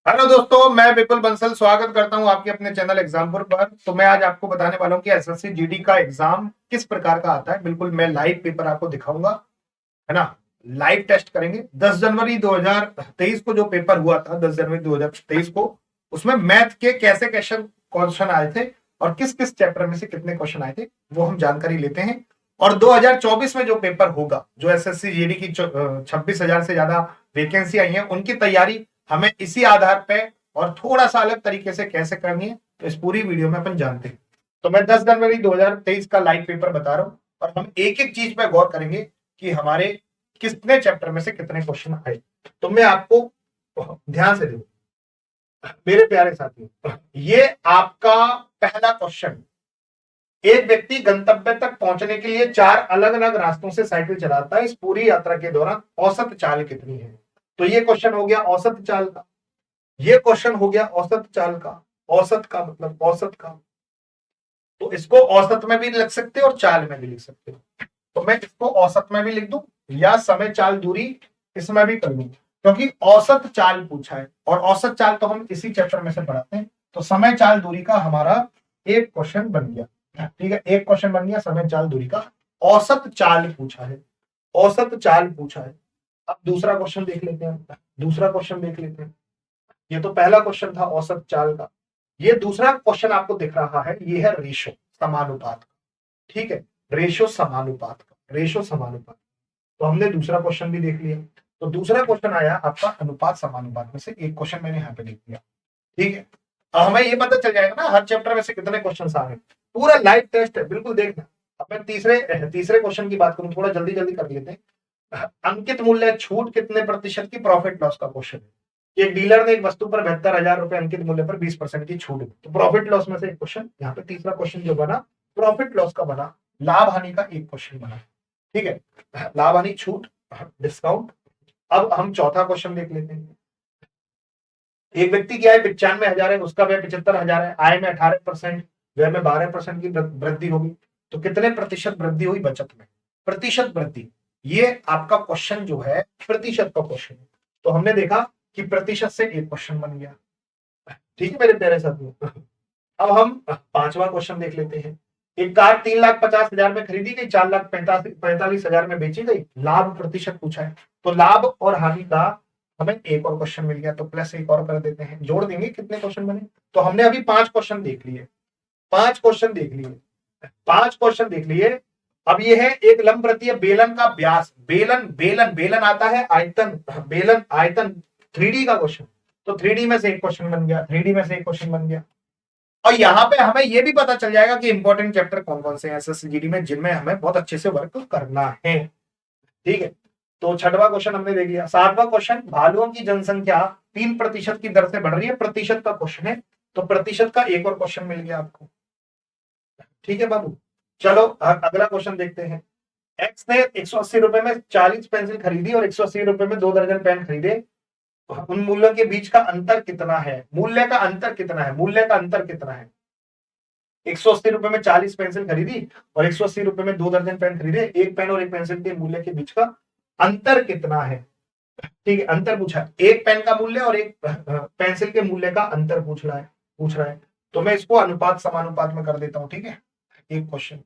Hello दोस्तों, मैं विपुल बंसल स्वागत करता हूं आपके अपने चैनल एग्जामपुर पर। तो मैं आज आपको बताने वाला हूं कि एसएससी जीडी का एग्जाम किस प्रकार का आता है। बिल्कुल मैं लाइव पेपर आपको दिखाऊंगा, है ना। लाइव टेस्ट करेंगे। 10 जनवरी 2023 को जो पेपर हुआ था, 10 जनवरी 2023 को, उसमें मैथ के कैसे क्वेश्चन क्वेश्चन आए थे और किस किस चैप्टर में से कितने क्वेश्चन आए थे वो हम जानकारी लेते हैं। और 2024 में जो पेपर होगा, जो एसएससी जीडी की 26,000 से ज्यादा वैकेंसी आई है, उनकी तैयारी हमें इसी आधार पे और थोड़ा सा अलग तरीके से कैसे करनी है, तो इस पूरी वीडियो में अपन जानते हैं। तो मैं 10 जनवरी 2023 का लाइव पेपर बता रहा हूं और हम एक एक चीज पे गौर करेंगे कि हमारे कितने चैप्टर में से कितने क्वेश्चन आए। तो मैं आपको ध्यान से देखो मेरे प्यारे साथियों, ये आपका पहला क्वेश्चन। एक व्यक्ति गंतव्य तक पहुंचने के लिए 4 अलग अलग रास्तों से साइकिल चलाता है। इस पूरी यात्रा के दौरान औसत चाल कितनी है? तो ये क्वेश्चन हो गया औसत चाल का। ये क्वेश्चन हो गया औसत चाल का। औसत का मतलब औसत का, तो इसको औसत में भी लिख सकते हो और चाल में भी लिख सकते हो। तो मैं इसको औसत में भी लिख दूं या समय चाल दूरी इसमें भी कर दूं, क्योंकि औसत चाल पूछा है और औसत चाल तो हम इसी चैप्टर में से पढ़ाते हैं। तो समय चाल दूरी का हमारा एक क्वेश्चन बन गया। ठीक है, एक क्वेश्चन बन गया समय चाल दूरी का। औसत चाल पूछा है, औसत चाल पूछा है। अब दूसरा क्वेश्चन देख लेते हैं। दूसरा क्वेश्चन देख लेते हैं। ये तो पहला क्वेश्चन था औसत चाल का। ये दूसरा क्वेश्चन आपको दिख रहा है, ये है रेशो, समानुपात का। ठीक है, रेशो समानुपात का, रेशो समानुपात। तो हमने दूसरा क्वेश्चन भी देख लिया। तो दूसरा क्वेश्चन आया आपका अनुपात समानुपात में से एक क्वेश्चन मैंने यहाँ पे लिख दिया। ठीक है, अब हमें ये पता चल जाएगा ना हर चैप्टर में से कितने क्वेश्चन आ रहे हैं। पूरा लाइव टेस्ट है, बिल्कुल देखना। अब मैं तीसरे तीसरे क्वेश्चन की बात करूं, थोड़ा जल्दी जल्दी कर लेते हैं। अंकित मूल्य छूट कितने प्रतिशत की प्रॉफिट लॉस का क्वेश्चन है। एक डीलर ने एक वस्तु पर 72,000 रुपए अंकित मूल्य पर 20% की छूट दी। तो प्रॉफिट लॉस में से एक क्वेश्चन यहाँ पे, तीसरा क्वेश्चन जो बना प्रॉफिट लॉस का बना। लाभ हानि का एक क्वेश्चन बना। ठीक है, लाभ हानि छूट डिस्काउंट। अब हम चौथा क्वेश्चन देख लेते हैं। एक व्यक्ति की आय 95,000 है, उसका व्यय 75,000 है। आय में 18%, व्यय में 12% की वृद्धि होगी। तो कितने प्रतिशत वृद्धि हुई बचत में? प्रतिशत वृद्धि, ये आपका क्वेश्चन जो है प्रतिशत का क्वेश्चन है। तो हमने देखा कि प्रतिशत से एक क्वेश्चन बन गया। ठीक है मेरे प्यारे साथियों। अब हम पांचवा क्वेश्चन देख लेते हैं। एक कार 3,50,000 में खरीदी गई, 4,45,000 में बेची गई। लाभ प्रतिशत पूछा है। तो लाभ और हानि का हमें एक और क्वेश्चन मिल गया, तो प्लस एक और कर देते हैं, जोड़ देंगे कितने क्वेश्चन बने। तो हमने अभी 5 क्वेश्चन देख लिए, 5 क्वेश्चन देख लिए, 5 क्वेश्चन देख लिए। अब ये है एक लंबवृत्तीय बेलन का व्यास। बेलन बेलन बेलन आता है आयतन, बेलन आयतन, 3D का क्वेश्चन। तो 3D में से एक क्वेश्चन बन गया, 3D में से एक क्वेश्चन बन गया। और यहाँ पे हमें यह भी पता चल जाएगा कि इंपॉर्टेंट चैप्टर कौन कौन से हैं एसएससीजीडी में, जिनमें हमें बहुत अच्छे से वर्क करना है। ठीक है, तो छठवां क्वेश्चन हमने देख लिया। सातवां क्वेश्चन, भालुओं की जनसंख्या 3% की दर से बढ़ रही है, प्रतिशत का क्वेश्चन है। तो प्रतिशत का एक और क्वेश्चन मिल गया आपको। ठीक है बाबू, चलो अगला क्वेश्चन देखते हैं। एक्स ने 180 रुपए में 40 पेंसिल खरीदी और 180 रुपए में 2 दर्जन पेन खरीदे। उन मूल्यों के बीच का अंतर कितना है? मूल्य का अंतर कितना है? मूल्य का अंतर कितना है? 180 रुपए में 40 पेंसिल खरीदी और 180 रुपए में 2 दर्जन पेन खरीदे। एक पेन और एक पेंसिल के मूल्य के बीच का अंतर कितना है? ठीक है, अंतर पूछा है। एक पेन का मूल्य और एक पेंसिल के मूल्य का अंतर पूछ रहा है। तो मैं इसको अनुपात समानुपात में कर देता हूं। ठीक है, एक क्वेश्चन,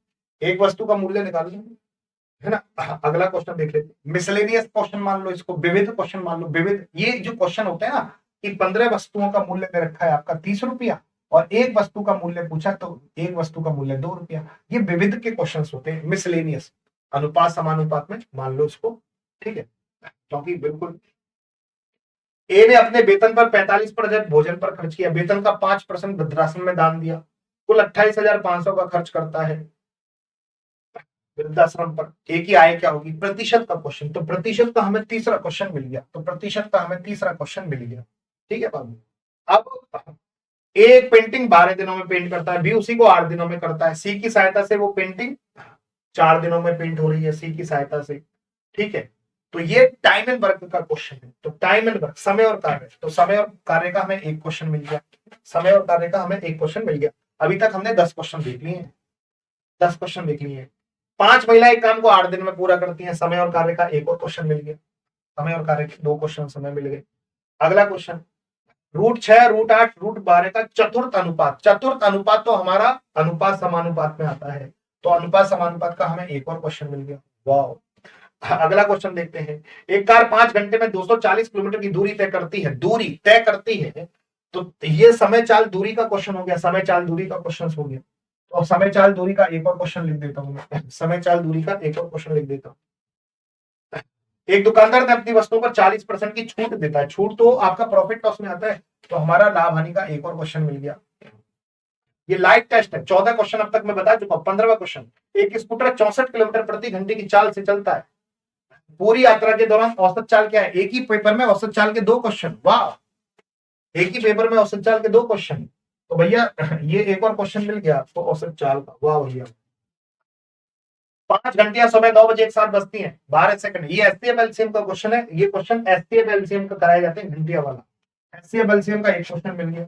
एक वस्तु का मूल्य निकाल लेंगे, है ना। अगला क्वेश्चन देख लेते हैं। मिसलेनियस क्वेश्चन मान लो इसको, विविध क्वेश्चन मान लो। विविध, ये जो क्वेश्चन होते हैं ना कि 15 वस्तुओं का मूल्य दे रखा है आपका 30 रुपया और एक वस्तु का मूल्य पूछा तो एक वस्तु का मूल्य 2 रुपया। ये विविध के क्वेश्चन होते हैं, मिसलेनियस। अनुपात समानुपात में मान लो इसको। ठीक है, क्योंकि बिल्कुल ए ने अपने वेतन पर 45% भोजन पर खर्च किया, वेतन का 5% वृद्धाश्रम में दान दिया, कुल 28,500 का खर्च करता है वृद्धाश्रम पर। एक ही आय क्या होगी? प्रतिशत का क्वेश्चन। तो प्रतिशत का हमें तीसरा क्वेश्चन मिल गया, तो प्रतिशत का हमें तीसरा क्वेश्चन मिल गया। ठीक है बाबू, अब एक पेंटिंग 12 दिनों में पेंट करता है, बी उसी को 8 दिनों में करता है। सी की सहायता से वो पेंटिंग 4 दिनों में पेंट हो रही है, सी की सहायता से। ठीक है, तो ये टाइम एंड वर्क का क्वेश्चन है। तो टाइम एंड वर्क, समय और कार्य, तो समय और कार्य का हमें एक क्वेश्चन मिल गया। समय और कार्य का हमें एक क्वेश्चन मिल गया। अभी तक हमने 10 क्वेश्चन देख लिए हैं, 10 क्वेश्चन देख लिए हैं। 5 महिलाएं एक काम को 8 दिन में पूरा करती हैं, समय और कार्य का एक और क्वेश्चन मिल गया। समय और कार्य के 2 क्वेश्चन समय मिल गए। अगला क्वेश्चन, √6, √8, √12 का चतुर्थ अनुपात। चतुर्थ अनुपात तो हमारा अनुपात समानुपात में आता है, तो अनुपात समानुपात का हमें एक और क्वेश्चन मिल गया। वाह, अगला क्वेश्चन देखते हैं। एक कार 5 घंटे में 240 किलोमीटर की दूरी तय करती है, तो ये समय चाल दूरी का क्वेश्चन हो गया, समय चाल दूरी का क्वेश्चन हो गया। तो समय चाल दूरी का एक और क्वेश्चन लिख देता हूं मैं, समय चाल दूरी का एक और क्वेश्चन लिख देता हूं। एक दुकानदार ने अपनी वस्तुओं पर 40% की छूट देता है, छूट तो आपका प्रॉफिट लॉस में आता है, तो हमारा लाभ हानि का एक और क्वेश्चन मिल गया। ये लाइव टेस्ट है, 14 क्वेश्चन अब तक मैं बता चुका हूं। 15वां क्वेश्चन, एक स्कूटर 64 किलोमीटर प्रति घंटे की चाल से चलता है, पूरी यात्रा के दौरान औसत चाल क्या है? एक ही पेपर में औसत चाल के 2 क्वेश्चन। वाह, एक ही पेपर में औसत चाल के 2 क्वेश्चन, तो भैया ये एक और क्वेश्चन मिल गया आपको औसत चाल का। वाह भैया, 5 घंटियां सुबह 9 बजे एक साथ बजती हैं, 12 सेकंड। ये एससीएफ एलसीएम का क्वेश्चन है, ये क्वेश्चन एससीएफ एलसीएम का कराए जाते हैं, घंटिया वाला। एससीएफ एलसीएम का एक क्वेश्चन मिल गया।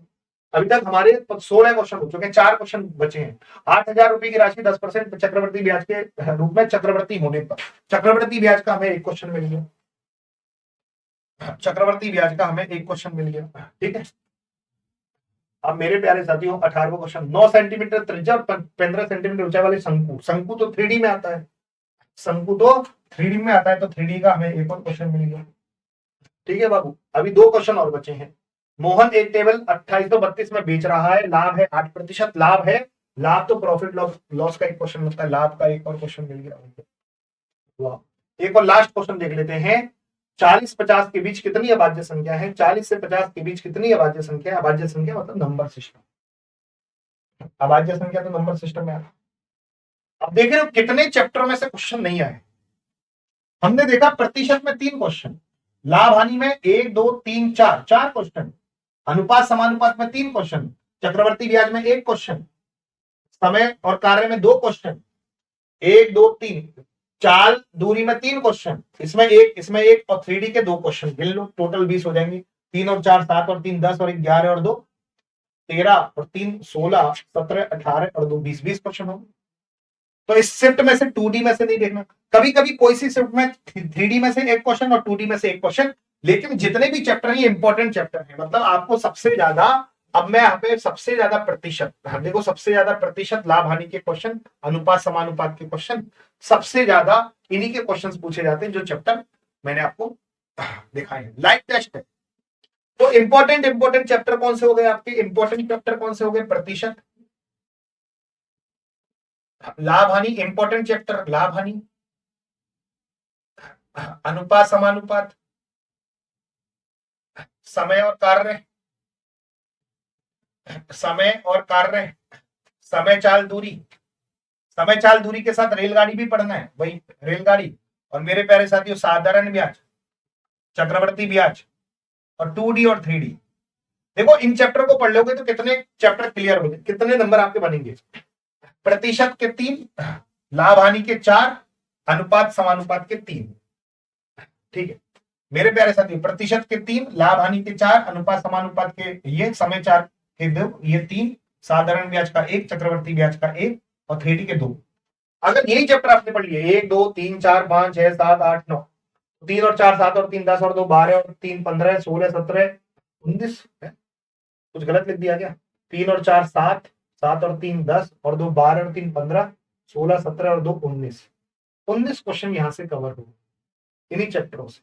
अभी तक हमारे 16 क्वेश्चन हो चुके हैं, 4 क्वेश्चन बचे हैं। 8,000 रुपए की राशि 10% चक्रवर्ती ब्याज के रूप में चक्रवर्ती होने पर, चक्रवर्ती ब्याज का हमें एक क्वेश्चन मिल गया। चक्रवर्ती ब्याज का हमें एक क्वेश्चन मिल गया, ठीक है। अब मेरे प्यारे साथियों 18वां क्वेश्चन, 9 सेंटीमीटर त्रिज्या और 15 सेंटीमीटर ऊंचाई वाले शंकु, शंकु तो 3D में आता है, शंकु तो 3D में आता है, तो 3D का हमें एक और क्वेश्चन मिल गया। ठीक है बाबू, अभी 2 क्वेश्चन और बचे हैं। मोहन एक टेबल 2832 में बेच रहा है, लाभ है 8%, लाभ है, लाभ तो प्रॉफिट लॉस का एक क्वेश्चन मिलता है, लाभ का एक और क्वेश्चन मिल गया। वाह, एक और लास्ट क्वेश्चन देख लेते हैं। 40-50 के बीच कितनी अभाज्य संख्या है? 40 से 50 के बीच कितनी अभाज्य संख्या है? अभाज्य संख्या मतलब नंबर सिस्टम, अभाज्य संख्या तो नंबर सिस्टम में आता है। अब देख रहे हो कितने चैप्टर में से क्वेश्चन नहीं आए। हमने देखा प्रतिशत में 3 क्वेश्चन, लाभ हानि में 1, 2, 3, 4 क्वेश्चन, अनुपात समानुपात में 3 क्वेश्चन, चक्रवर्ती ब्याज में 1 क्वेश्चन, समय और कार्य में 2 क्वेश्चन, 1, 2, 3, चाल दूरी में 3 क्वेश्चन, इसमें एक और 3D के 2 क्वेश्चन। गिन लो, टोटल 20 हो जाएंगे। 3 और 4 7 और 3 10 और 1 11 और 2 13 और 3 16 17 18 और 2 20 क्वेश्चन होंगे। तो इस शिफ्ट में से 2D में से नहीं देखना, कभी कभी कोई सी शिफ्ट में 3D में से एक क्वेश्चन और 2D में से एक क्वेश्चन, लेकिन जितने भी चैप्टर हैं ये इंपॉर्टेंट चैप्टर है। मतलब आपको सबसे ज्यादा, अब मैं यहाँ पे सबसे ज्यादा प्रतिशत, देखो सबसे ज्यादा प्रतिशत लाभ हानि के क्वेश्चन, अनुपात समानुपात के क्वेश्चन, सबसे ज्यादा इन्हीं के क्वेश्चन पूछे जाते हैं जो चैप्टर मैंने आपको दिखाए हैं। लाइव टेस्ट है, तो इंपॉर्टेंट चैप्टर कौन से हो गए आपके? इंपॉर्टेंट चैप्टर कौन से हो गए? प्रतिशत, लाभ हानि, इंपॉर्टेंट चैप्टर लाभ हानि, अनुपात समानुपात, समय और कार्य, समय और कार्य, समय चाल दूरी, समय चाल दूरी के साथ रेलगाड़ी भी पढ़ना है भाई, रेलगाड़ी। और मेरे प्यारे साथियों साधारण ब्याज, चक्रवर्ती ब्याज और 2D और 3D। देखो इन चैप्टर को पढ़ लोगे तो कितने चैप्टर क्लियर हो गए, कितने नंबर आपके बनेंगे? प्रतिशत के 3, लाभ हानि के 4, अनुपात समानुपात के 3। ठीक है मेरे प्यारे साथियों, प्रतिशत के 3, लाभ हानि के 4, अनुपात समानुपात के ये, समय चार के 2, ये 3, साधारण ब्याज का 1, चक्रवर्ती ब्याज का 1 और 3D के 2। अगर यही चैप्टर आपने पढ़ लिए 1 2 3 4 5 6 7 8 9, 3 और 4 7 और 3 10 और 2 12 और 3 15 16 17 19, कुछ गलत लिख दिया क्या? 3 और 4 7, 7 और 3 10 और 2 12 और 3 15 16 17 और 2 19 क्वेश्चन यहां से कवर हो इन्हीं चैप्टरों से।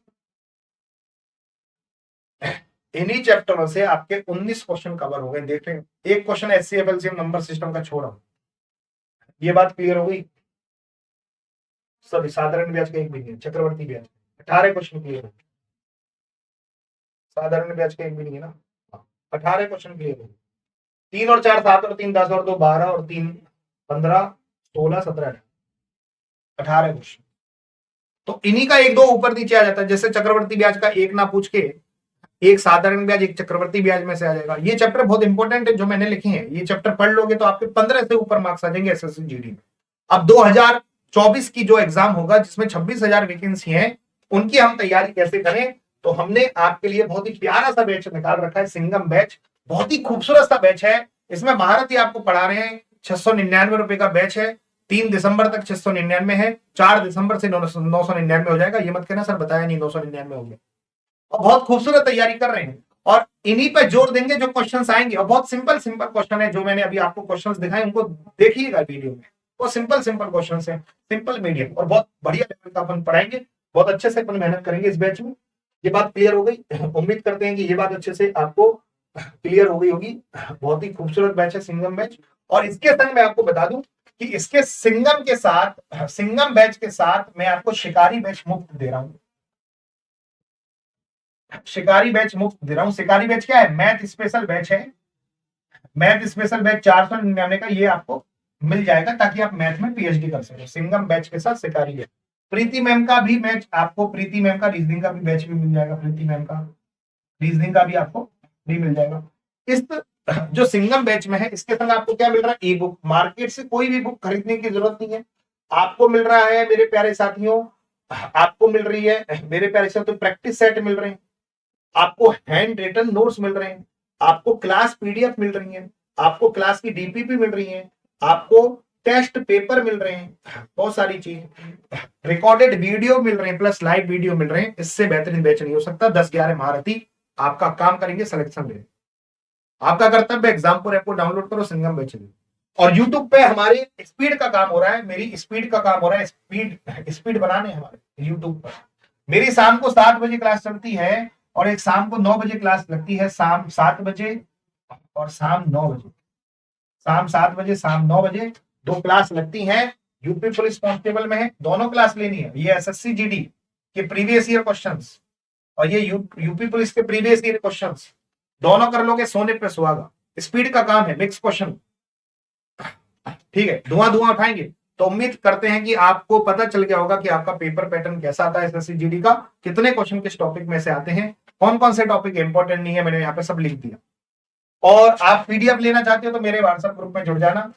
इन्हीं चैप्टरों से आपके 19 क्वेश्चन कवर हो गए। देख रहे हैं, एक question HCF LCM number system का छोड़ा, ये बात क्लियर हो गई। सॉरी, साधारण ब्याज का एक भी नहीं है, चक्रवर्ती ब्याज 18 क्वेश्चन क्लियर है, साधारण ब्याज का एक भी नहीं है ना, 18 क्वेश्चन क्लियर है। 3 और 4 7 और 3 10 और 2 12 और 3 15 16 17 18 क्वेश्चन। तो इन्हीं का एक दो ऊपर नीचे आ जाता है, जैसे चक्रवर्ती ब्याज का एक ना पूछ के एक साधारण ब्याज एक चक्रवर्ती ब्याज में से आ जाएगा। ये चैप्टर बहुत इंपॉर्टेंट है जो मैंने लिखे हैं, ये चैप्टर पढ़ लोगे तो आपके 15 से ऊपर मार्क्स आ जाएंगे एसएससी जीडी में। अब 2024 की जो एग्जाम होगा जिसमें 26,000 वैकेंसी है, उनकी हम तैयारी कैसे करें, तो हमने आपके लिए बहुत ही प्यारा सा बैच निकाल रखा है, सिंगम बैच, बहुत ही खूबसूरत सा बैच है। इसमें महारत ही आपको पढ़ा रहे हैं, 699 रुपए का बैच है, 3 दिसंबर तक 699 है, 4 दिसंबर से 999 हो जाएगा। ये मत कहना सर बताया नहीं 999 हो गया। और बहुत खूबसूरत तैयारी कर रहे हैं। और इन्हीं पे जोर देंगे जो क्वेश्चंस आएंगे, और बहुत सिंपल सिंपल क्वेश्चन है जो मैंने अभी आपको क्वेश्चंस दिखाए, उनको देखिएगा वीडियो में। वो सिंपल सिंपल क्वेश्चंस है, सिंपल मीडियम, और बहुत बढ़िया लेवल का अपन पढ़ाएंगे। बहुत अच्छे से अपन मेहनत करेंगे इस बैच में। ये बात क्लियर हो गई? उम्मीद करते हैं कि ये बात अच्छे से आपको क्लियर हो गई होगी। बहुत ही खूबसूरत बैच है सिंगम बैच। और इसके संग मैं आपको बता दूं कि इसके सिंगम के साथ, सिंगम बैच के साथ मैं आपको शिकारी बैच मुफ्त दे रहा हूं। शिकारी बैच मुफ्त दे रहा हूं। शिकारी बैच क्या है? मैथ स्पेशल बैच है। मैथ स्पेशल बैच 499 का ये आपको मिल जाएगा, ताकि आप मैथ में पीएचडी कर सको। सिंगम बैच के साथ शिकारी बैच। प्रीति मैम का भी मैच आपको, प्रीति मैम का रीजनिंग का भी बैच भी मिल जाएगा। प्रीति मैम का रीजनिंग का भी आपको भी मिल जाएगा। इस जो सिंगम बैच में है, इसके संग आपको क्या मिल रहा है? ई बुक। मार्केट से कोई भी बुक खरीदने की जरूरत नहीं है। आपको मिल रहा है मेरे प्यारे साथियों, आपको मिल रही है मेरे प्यारे साथियों प्रैक्टिस सेट मिल रहे हैं, आपको हैंड रिटन नोट्स मिल रहे हैं, आपको क्लास पीडीएफ मिल रही है, आपको क्लास की डीपीपी मिल रही है, आपको टेस्ट पेपर मिल रहे हैं, बहुत सारी चीज, रिकॉर्डेड वीडियो मिल रहे हैं, प्लस लाइव वीडियो मिल रहे हैं। इससे बेहतरीन बैच नहीं हो सकता। 10-11 महारथी आपका काम करेंगे सिलेक्शन में। आपका कर्तव्य एग्जामपुर ऐप को डाउनलोड करो, सिंगम बैच लो। और यूट्यूब पे हमारे स्पीड का काम हो रहा है, मेरी स्पीड का काम हो रहा है, स्पीड स्पीड बनाने हमारे यूट्यूब पर। मेरी शाम को 7 बजे क्लास चलती है, और एक शाम को 9 बजे क्लास लगती है। शाम 7 बजे और शाम 9 बजे, शाम 7 बजे शाम 9 बजे 2 क्लास लगती हैं। यूपी पुलिस कांस्टेबल में है, दोनों क्लास लेनी है। ये एसएससी जीडी के प्रीवियस ईयर क्वेश्चंस, और ये यूपी पुलिस के प्रीवियस ईयर क्वेश्चंस, दोनों कर लोगे, सोने पे सुहागा। स्पीड का काम है, मिक्स क्वेश्चन, ठीक है, धुआं धुआं उठाएंगे। तो उम्मीद करते हैं कि आपको पता चल गया होगा कि आपका पेपर पैटर्न कैसा आता है एसएससी जीडी का, कितने क्वेश्चन किस टॉपिक में से आते हैं, कौन कौन से टॉपिक इंपॉर्टेंट नहीं है, मैंने यहाँ पे सब लिख दिया। और आप पीडीएफ लेना चाहते हो तो मेरे व्हाट्सएप ग्रुप में जुड़ जाना।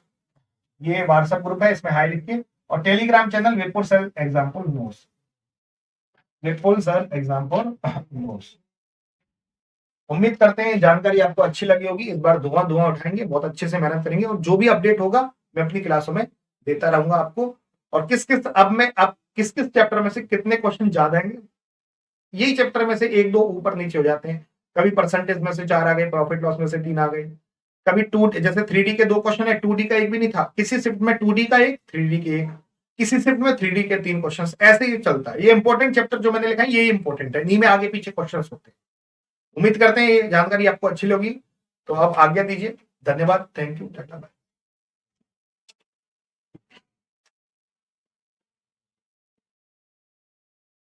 ये व्हाट्सएप ग्रुप है, इसमें हाई लिख के। और टेलीग्राम चैनल विपुल सर एग्जाम्पल नोट्स, विपुल सर एग्जाम्पल नोट्स। उम्मीद करते हैं जानकारी आपको अच्छी लगी होगी। इस बार धुआं धुआं उठाएंगे, बहुत अच्छे से मेहनत करेंगे, और जो भी अपडेट होगा मैं अपनी क्लासों में देता रहूंगा आपको। और किस किस अब किस किस चैप्टर में से कितने क्वेश्चन ज्यादा आएंगे, यही चैप्टर में से 1-2 ऊपर नीचे हो जाते हैं। कभी परसेंटेज में से 4 आ गए, प्रॉफिट लॉस में से 3 आ गए, कभी 2, जैसे 3D के 2 क्वेश्चन है, 2D का एक भी नहीं था। किसी शिफ्ट में 2D का एक, 3D के एक, किसी शिफ्ट में 3D के 3 क्वेश्चन, ऐसे ही चलता है। ये इंपॉर्टेंट चैप्टर जो मैंने लिखा है, ये इंपॉर्टेंट है, इन्हीं में आगे पीछे क्वेश्चन होते हैं। उम्मीद करते हैं ये जानकारी आपको अच्छी लगी। तो अब आज्ञा दीजिए। धन्यवाद, थैंक यू, टाटा बाय।